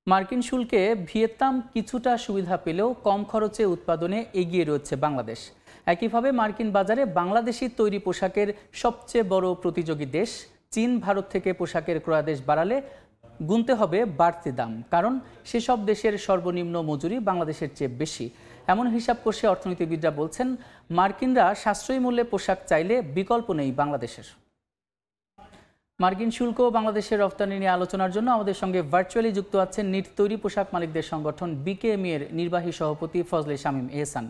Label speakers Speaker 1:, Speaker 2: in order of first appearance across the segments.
Speaker 1: মার্কিন শুল্কে ভিয়েতনাম কিছুটা সুবিধা পেলেও কম খরচে উৎপাদনে এগিয়ে রয়েছে বাংলাদেশ। একইভাবে মার্কিন বাজারে বাংলাদেশি তৈরি পোশাকের সবচেয়ে বড় প্রতিযোগী দেশ চীন ভারত থেকে পোশাকের ক্রয়াদেশ বাড়ালে গুনতে হবে বাড়তি দাম, কারণ সেসব দেশের সর্বনিম্ন মজুরি বাংলাদেশের চেয়ে বেশি। এমন হিসাব কষে অর্থনীতিবিদরা বলছেন, মার্কিনরা সাশ্রয়ী মূল্যে পোশাক চাইলে বিকল্প নেই বাংলাদেশের। মার্কিন শুল্ক ও বাংলাদেশের রফতানি নিয়ে আলোচনার জন্য আমাদের সঙ্গে ভার্চুয়ালি যুক্ত আছেন নিট তৈরি পোশাক মালিকদের সংগঠন বিকেএমই এর নির্বাহী সভাপতি ফজলে শামীম এহসান।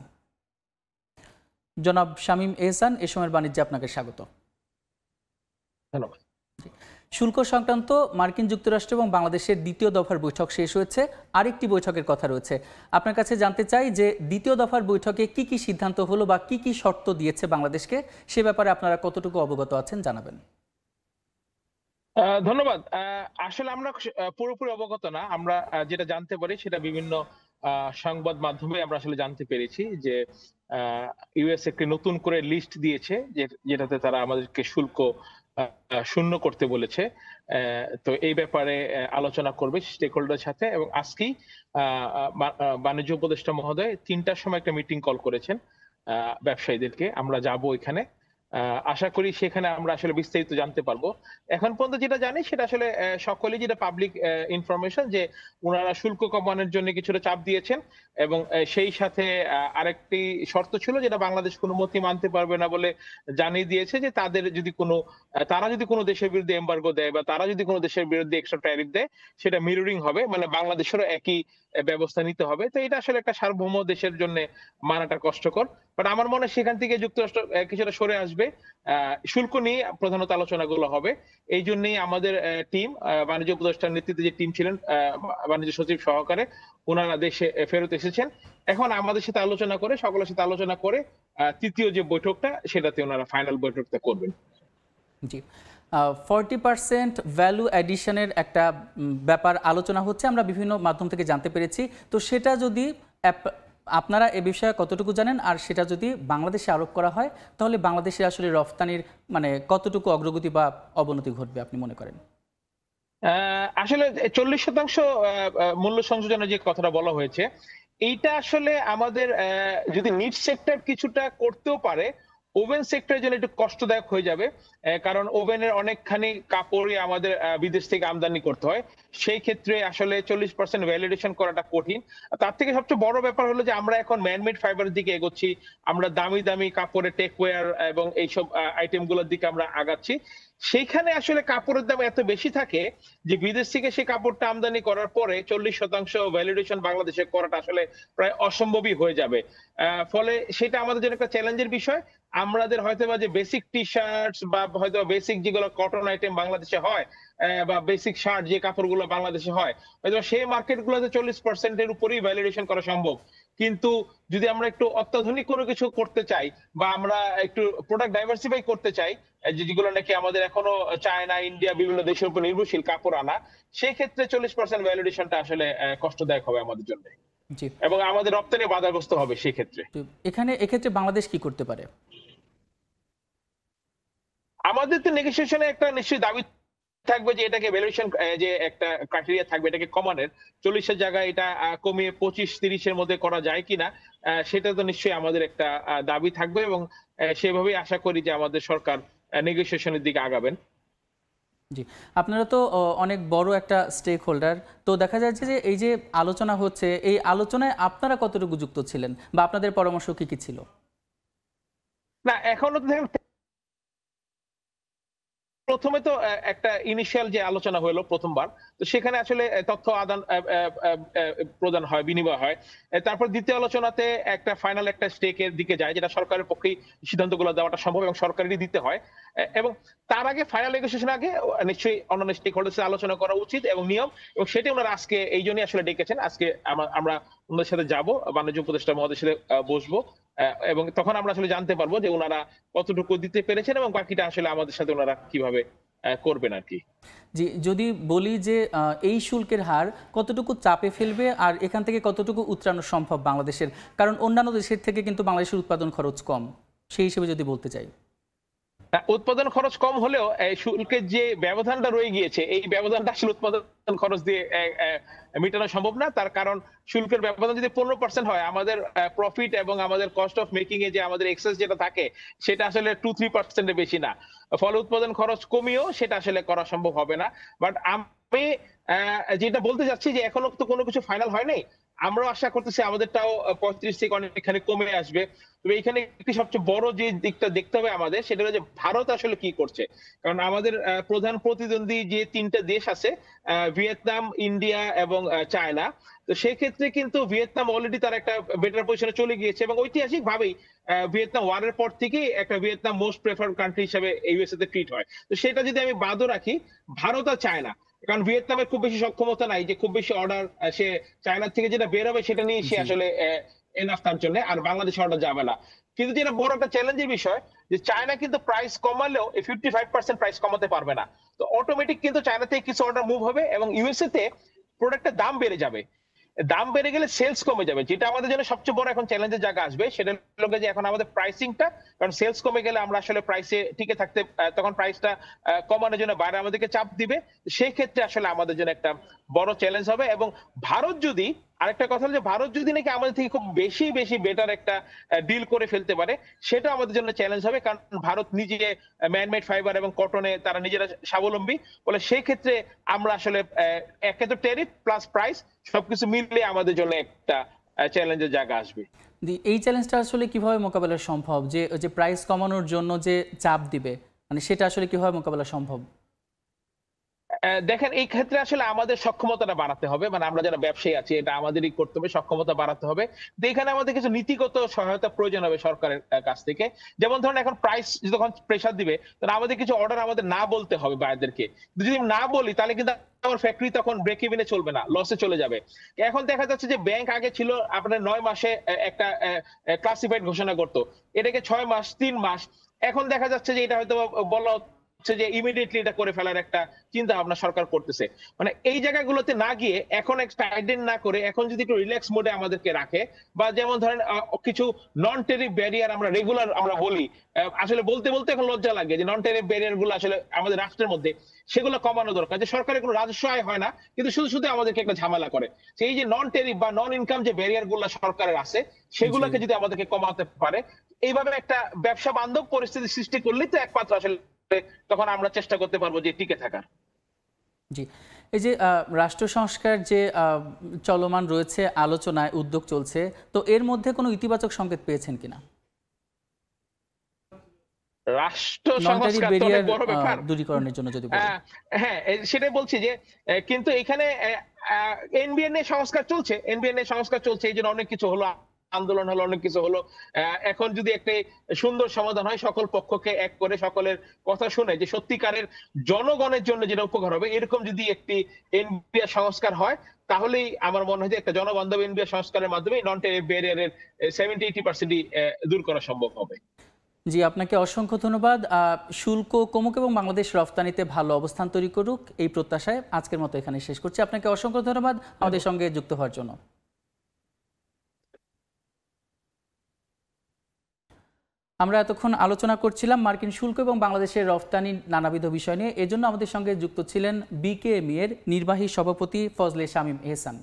Speaker 1: জনাব শামীম এহসান, এ সময়ের বাণিজ্যে আপনাকে স্বাগত।
Speaker 2: ধন্যবাদ।
Speaker 1: শুল্ক সংক্রান্ত মার্কিন যুক্তরাষ্ট্র এবং বাংলাদেশের দ্বিতীয় দফার বৈঠক শেষ হয়েছে, আরেকটি বৈঠকের কথা রয়েছে। আপনার কাছে জানতে চাই যে দ্বিতীয় দফার বৈঠকে কি কি সিদ্ধান্ত হলো বা কি কি শর্ত দিয়েছে বাংলাদেশকে, সে ব্যাপারে আপনারা কতটুকু অবগত আছেন জানাবেন।
Speaker 2: ধন্যবাদ। আসলে আমরা পুরোপুরি অবগত না। আমরা যেটা জানতে পারি সেটা বিভিন্ন সংবাদ মাধ্যমে আমরা আসলে জানতে পেরেছি যে ইউএস একটি নতুন করে লিস্ট দিয়েছে, যেটাতে তারা আমাদেরকে শুল্ক শূন্য করতে বলেছে। তো এই ব্যাপারে আলোচনা করবে স্টেক হোল্ডারের সাথে, এবং আজকেই বাণিজ্য উপদেষ্টা মহোদয় ৩টার সময় একটা মিটিং কল করেছেন ব্যবসায়ীদেরকে। আমরা যাব এখানে। আশা করি সেখানে আমরা আসলে বিস্তারিত জানতে পারবো। এখন পর্যন্ত যেটা জানি সেটা আসলে সকলেই যেটা পাবলিক ইনফরমেশন, যে উনারা শুল্ক কমানোর জন্য কিছুটা চাপ দিয়েছেন, এবং সেই সাথে আরেকটি শর্ত ছিল যেটা বাংলাদেশ কোনো মতেই মানতে পারবে না বলে জানিয়ে দিয়েছে, যে তারা যদি কোনো দেশের বিরুদ্ধে এমবার্গো দেয় বা তারা যদি কোনো দেশের বিরুদ্ধে এক্সট্রা ট্যারিফ দেয়, সেটা মিররিং হবে, মানে বাংলাদেশেরও একই ব্যবস্থা নিতে হবে। তো এটা আসলে একটা সার্বভৌম দেশের জন্য মানাটা কষ্টকর। বাট আমার মনে হয় সেখান থেকে যুক্তরাষ্ট্র কিছুটা সরে আসবে। শুল্ক নিয়ে প্রধানত আলোচনাগুলো হবে। এই জন্যই আমাদের টিম, বাণিজ্য উপদেষ্টার নেতৃত্বে যে টিম ছিলেন, বাণিজ্য সচিব সহকারে, ওনারা দেশে ফেরত এসেছেন। এখন আমাদের সাথে আলোচনা করে, সকলের সাথে আলোচনা করে তৃতীয় যে বৈঠকটা, সেটাতে ওনারা ফাইনাল বৈঠকটা করবেন।
Speaker 1: জি, 40% ভ্যালু অ্যাডিশনের একটা ব্যাপার আলোচনা হচ্ছে, আমরা বিভিন্ন মাধ্যম থেকে জানতে পেরেছি। তো সেটা যদি আপনারা এ বিষয়ে কতটুকু জানেন, আর সেটা যদি বাংলাদেশে আরোপ করা হয়, তাহলে বাংলাদেশে আসলে রফতানির মানে কতটুকু অগ্রগতি বা অবনতি ঘটবে আপনি মনে করেন?
Speaker 2: আসলে 40% মূল্য সংযোজনের যে কথাটা বলা হয়েছে, এইটা আসলে আমাদের যদি নিট সেক্টর কিছুটা করতেও পারে, ওভেন সেক্টরের জন্য একটু কষ্টদায়ক হয়ে যাবে। কারণ ওভেনের অনেকখানি কাপড়ই আমাদের বিদেশ থেকে আমদানি করতে হয়। সেই ক্ষেত্রে আসলে 40% ভ্যালিডেশন করাটা কঠিন। তার থেকে সবচেয়ে বড় ব্যাপার হলো যে আমরা এখন ম্যানমেড ফাইবারের দিকে এগোচ্ছি। আমরা দামি দামি কাপড়ের টেকওয়্যার এবং এইসব আইটেম গুলোর দিকে আমরা আগাচ্ছি। সেইখানে আসলে কাপড়ের দাম এত বেশি থাকে যে বিদেশ থেকে সেই কাপড়টা আমদানি করার পরে 40% ভ্যালিডেশন বাংলাদেশে করাটা আসলে প্রায় অসম্ভবই হয়ে যাবে। ফলে সেটা আমাদের জন্য একটা চ্যালেঞ্জের বিষয়। আমাদের হয়তোবা যে বেসিক টি-শার্টস বা হয়তো বেসিক যেগুলো কটন আইটেম বাংলাদেশে হয়, বা বেসিক শার্ট যে কাপড়গুলো বাংলাদেশে হয়, হয়তো সেই মার্কেটগুলোতে 40% এর উপরেই ভ্যালিডেশন করা সম্ভব। কিন্তু যদি আমরা একটু অত্যাধুনিক কোনো কিছু করতে চাই, বা আমরা একটু প্রোডাক্ট ডাইভার্সিফাই করতে চাই, যেগুলো নাকি আমাদের এখনো চায়না, ইন্ডিয়া বিভিন্ন দেশের উপর নির্ভরশীল কাপড় আনা, সেই ক্ষেত্রে 40% ভ্যালিডেশনটা আসলে কষ্টদায়ক হবে আমাদের জন্য,
Speaker 1: জি,
Speaker 2: এবং আমাদের রপ্তানি বাধাগ্রস্ত হবে সেই ক্ষেত্রে।
Speaker 1: তো এক্ষেত্রে বাংলাদেশ কি করতে পারে?
Speaker 2: আমাদের তো নেগোসিয়েশনে একটা নিশ্চয়ই দাবি থাকবে যে এটাকে ভ্যালুয়েশন, যে একটা ক্রাইটেরিয়া থাকবে এটাকে কমানোর, 40 এর জায়গায় এটা কমিয়ে 25-30 এর মধ্যে করা যায় কিনা, সেটা তো নিশ্চয়ই আমাদের একটা দাবি থাকবে, এবং সেভাবেই আশা করি যে আমাদের সরকার নেগোসিয়েশনের দিকে আগাবেন।
Speaker 1: জি, আপনারা তো অনেক বড় একটা স্টেক হোল্ডার। তো দেখা যাচ্ছে যে এই যে আলোচনা হচ্ছে, এই আলোচনায় আপনারা কতটুকু যুক্ত ছিলেন বা আপনাদের পরামর্শ কি কি ছিল?
Speaker 2: না, এখনো তো দেখেন, প্রথমে তো একটা ইনিশিয়াল যে আলোচনা হলো প্রথমবার, তো সেখানে আসলে তথ্য আদান প্রদান হয়, বিনিময় হয়। তারপর দ্বিতীয় আলোচনাতে একটা ফাইনাল একটা স্টেকের দিকে যায়, যেটা সরকারের পক্ষেই সিদ্ধান্তগুলো দেওয়াটা সম্ভব এবং সরকারেরই দিতে হয়। এবং তার আগে ফাইনাল নেগোসিয়েশন আগে নিশ্চয়ই অন্যান্য স্টেক হোল্ডার্স সাথে আলোচনা করা উচিত এবং নিয়ম, এবং সেটাই ওনারা আজকে এই জন্যই আসলে ডেকেছেন। আজকে আমরা ওনাদের সাথে যাব, বাণিজ্য উপদেষ্টা মহোদয়ের সাথে বসবো, এবং তখন আমরা আসলে জানতে পারবো যে ওনারা কতটুকু দিতে পেরেছেন এবং বাকিটা আসলে আমাদের সাথে ওনারা কিভাবে করবেন আর কি।
Speaker 1: জি, যদি বলি যে এই শুল্কের হার কতটুকু চাপে ফেলবে আর এখান থেকে কতটুকু উতরানো সম্ভব বাংলাদেশের, কারণ অন্যান্য দেশের থেকে কিন্তু বাংলাদেশের উৎপাদন খরচ কম, সেই হিসেবে যদি বলতে চাই।
Speaker 2: উৎপাদন খরচ কম হলেও এই শুল্কের যে ব্যবধানটা রয়ে গিয়েছে, এই ব্যবধানটা আসলে উৎপাদন খরচ দিয়ে মেটানো সম্ভব না। তার কারণ শুল্কের ব্যবধান যদি 15% হয়, আমাদের প্রফিট এবং আমাদের কস্ট অফ মেকিং এ যে আমাদের এক্সেস যেটা থাকে, সেটা আসলে 2-3% এর বেশি না। ফলে উৎপাদন খরচ কমিয়েও সেটা আসলে করা সম্ভব হবে না। বাট আমি যেটা বলতে চাচ্ছি যে এখনো তো কোনো কিছু ফাইনাল হয় নাই। আমরাও আশা করতেছি আমাদেরটাও 35 থেকে অনেকখানি কমে আসবে। তবে এখানে একটি সবচেয়ে বড় যে দিকটা দেখতে হবে আমাদের, সেটা হলো যে ভারত আসলে কি করছে। কারণ আমাদের প্রধান প্রতিদ্বন্দ্বী যে ৩ টা দেশ আছে, ভিয়েতনাম, ইন্ডিয়া এবং চায়না। তো সেক্ষেত্রে কিন্তু ভিয়েতনাম অলরেডি তার একটা বেটার পজিশনে চলে গিয়েছে এবং ঐতিহাসিকভাবেই ভিয়েতনাম ওয়ারের পর থেকেই একটা ভিয়েতনাম মোস্ট প্রেফার্ড কান্ট্রি হিসেবে ইউএসএ তে ট্রিট হয়। তো সেটা যদি আমি বাদও রাখি, ভারত আর চায়না, কারণ ভিয়েতনামের খুব বেশি সক্ষমতা নাই যে খুব বেশি অর্ডার সে চায়নার থেকে যেটা বের হবে সেটা নিয়ে সে
Speaker 1: জি।
Speaker 2: আসলে এনাফ তার জন্য, আর বাংলাদেশে অর্ডার যাবে না। কিন্তু যেটা বড় একটা চ্যালেঞ্জের বিষয়, যে চায়না কিন্তু প্রাইস কমালেও এই 55% প্রাইস কমাতে পারবে না। তো অটোমেটিক কিন্তু চায়না থেকে কিছু অর্ডার মুভ হবে এবং ইউএসএ তে প্রোডাক্টের দাম বেড়ে যাবে। দাম বেড়ে গেলে সেলস কমে যাবে, যেটা আমাদের জন্য সবচেয়ে বড় এখন চ্যালেঞ্জের জায়গা আসবে। সেটা হলো যে এখন আমাদের প্রাইসিংটা, কারণ সেলস কমে গেলে আমরা আসলে প্রাইসে টিকে থাকতে, তখন প্রাইসটা কমানোর জন্য বাইরে আমাদেরকে চাপ দিবে। সেই ক্ষেত্রে আসলে আমাদের জন্য একটা বড় চ্যালেঞ্জ হবে। এবং ভারত যদি, আরেকটা কথা হলো যে ভারত যদি নাকি আমাদের থেকে খুব বেশি বেশি বেটার একটা ডিল করে ফেলতে পারে, সেটা আমাদের জন্য চ্যালেঞ্জ হবে। কারণ ভারত নিজে ম্যানমেড ফাইবার এবং কটনে তারা নিজেরা স্বাবলম্বী। বলে সেই ক্ষেত্রে আমরা আসলে একে তো ট্যারিফ প্লাস প্রাইস সবকিছু মিলে আমাদের জন্য একটা চ্যালেঞ্জের জায়গা আসবে।
Speaker 1: এই চ্যালেঞ্জটা আসলে কিভাবে মোকাবেলা সম্ভব, যে ওই যে প্রাইস কমানোর জন্য যে চাপ দিবে, মানে সেটা আসলে কিভাবে মোকাবেলা সম্ভব?
Speaker 2: দেখেন, এই ক্ষেত্রে আসলে আমাদের সক্ষমতাটা বাড়াতে হবে। মানে আমরা যারা ব্যবসায়ী আছি, এটা আমাদেরই করতে হবে, সক্ষমতা বাড়াতে হবে। তো এখানে আমাদের কিছু নীতিগত সহায়তা প্রয়োজন হবে সরকারের কাছ থেকে। যেমন ধরেন, এখন প্রাইস যখন প্রেসার দিবে, তাহলে আমাদের কিছু অর্ডার আমাদের না বলতে হবে বায়ারদেরকে। যদি না বলি তাহলে কিন্তু আমার ফ্যাক্টরি তখন ব্রেক ইভেনে চলবে না, লসে চলে যাবে। এখন দেখা যাচ্ছে যে ব্যাংক আগে ছিল আপনার ৯ মাসে একটা ক্লাসিফাইড ঘোষণা করত। এটাকে ৬ মাস, ৩ মাস। এখন দেখা যাচ্ছে যে এটা হয়তো বলা হচ্ছে যে ইমিডিয়েটলি এটা করে ফেলার একটা চিন্তা ভাবনা সরকার করতেছে। মানে এই জায়গাগুলোতে না গিয়ে এখন একটা আইডেন্ট না করে এখন যদি একটু রিল্যাক্স মোডে আমাদেরকে রাখে, বা যেমন ধরেন কিছু নন টেরিফ ব্যারিয়ার আমরা রেগুলার আমরা বলি, আসলে বলতে বলতে এখন লজ্জা লাগে যে নন টেরিফ ব্যারিয়ার গুলো আসলে আমাদের রাষ্ট্রের মধ্যে সেগুলো কমানো দরকার। যে সরকারের কোনো রাজস্ব আয় হয় না, কিন্তু শুধু শুধু আমাদেরকে একটা ঝামেলা করে। সেই যে নন টেরিফ বা নন ইনকাম যে ব্যারিয়ার গুলো সরকারের আছে,
Speaker 1: জি।
Speaker 2: সেগুলোকে যদি আমাদেরকে কমাতে পারে, এইভাবে একটা ব্যবসা বান্ধব পরিস্থিতি সৃষ্টি করলেই তো একমাত্র আসলে তখন আমরা চেষ্টা করতে পারবো যে টিকে থাকার।
Speaker 1: জি। এই যে রাষ্ট্র সংস্কার যে চলমান রয়েছে, আলোচনায় উদ্যোগ চলছে, তো এর মধ্যে কোনো ইতিবাচক সংকেত পেয়েছেন কিনা?
Speaker 2: রাষ্ট্র
Speaker 1: নন ট্যারিফ
Speaker 2: সংস্কার তো অনেক
Speaker 1: ব্যারিয়ার
Speaker 2: বড় ব্যাপার।
Speaker 1: দূরীকরণের জন্য যদি বলি।
Speaker 2: হ্যাঁ, সেটাই বলছি যে কিন্তু এখানে এনবিএন এর সংস্কার চলছে। এনবিএন এর সংস্কার চলছে। এইজন্য অনেক কিছু হলো, আন্দোলন হলো, অনেক কিছু হলো। এখন যদি একটা সুন্দর সমাধান হয়, সকল পক্ষকে এক করে সকলের কথা শুনে, যে সত্যিকারের জনগণের জন্য যেটা উপকার হবে, এরকম যদি একটি এনবিআর সংস্কার হয়, তাহলেই আমার মনে হয় যে একটা জনবান্ধব এনবিআর সংস্কারের মাধ্যমে নন ট্যারিফ ব্যারিয়ারের 70-80% দূর করা সম্ভব হবে।
Speaker 1: জি, আপনাকে অসংখ্য ধন্যবাদ। শুল্ক কমুক এবং বাংলাদেশ রফতানিতে ভালো অবস্থান তৈরি করুক, এই প্রত্যাশায় আজকের মতো এখানে শেষ করছি। আপনাকে অসংখ্য ধন্যবাদ আমাদের সঙ্গে যুক্ত হওয়ার জন্য। আমরা এতক্ষণ আলোচনা করছিলাম মার্কিন শুল্ক এবং বাংলাদেশের রফতানির নানাবিধ বিষয় নিয়ে। এজন্য আমাদের সঙ্গে যুক্ত ছিলেন বিকেএমই এর নির্বাহী সভাপতি ফজলে শামীম এহসান।